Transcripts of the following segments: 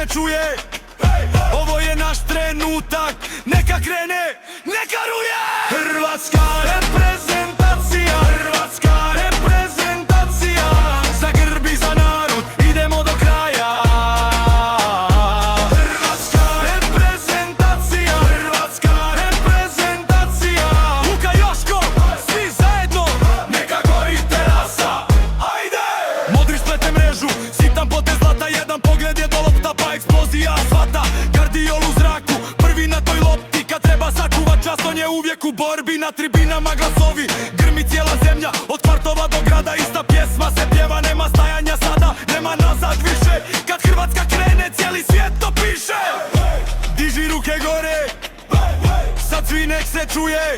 se čuje. Ovo je naš trenutak, neka krene, neka ruje. Hrvatska reprezentacija, hrvatska reprezentacija, za grb i za narod idemo do kraja. Hrvatska reprezentacija, hrvatska reprezentacija, Luka Joško, svi zajedno, neka gori terasa. Ajde! Modri splete mrežu, sitan potez zlata, jedan pogled je do lopta pa eksplozija asfalta. Kardiol u zraku, prvi na toj lopti, kad treba sačuvat čast, on je uvijek u borbi. Na tribinama glasovi, grmi cijela zemlja, od kvartova do grada, ista pjesma se pjeva, nema stajanja sada, nema nazad više. Kad Hrvatska krene, cijeli svijet to piše. Diži ruke gore, sad svi nek se čuje.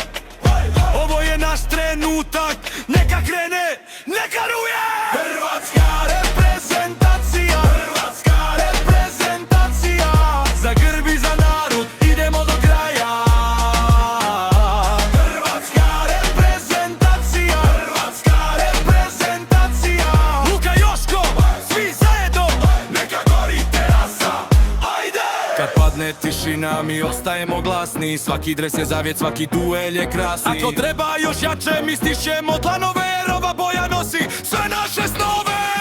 Ovo je naš trenutak, neka krene, neka ruje. Hrvatska reprezentacija, hrvatska reprezentacija, za grb i za narod idemo do kraja. Hrvatska reprezentacija, hrvatska reprezentacija, Luka Joško, svi zajedno, neka gori terasa. Ajde! Kad padne tišina mi ostajemo glasni, svaki dres je zavjet, svaki duel je krasni. Ako treba još jače mi stišćemo dlanove, jer ova boja nosi sve naše snove.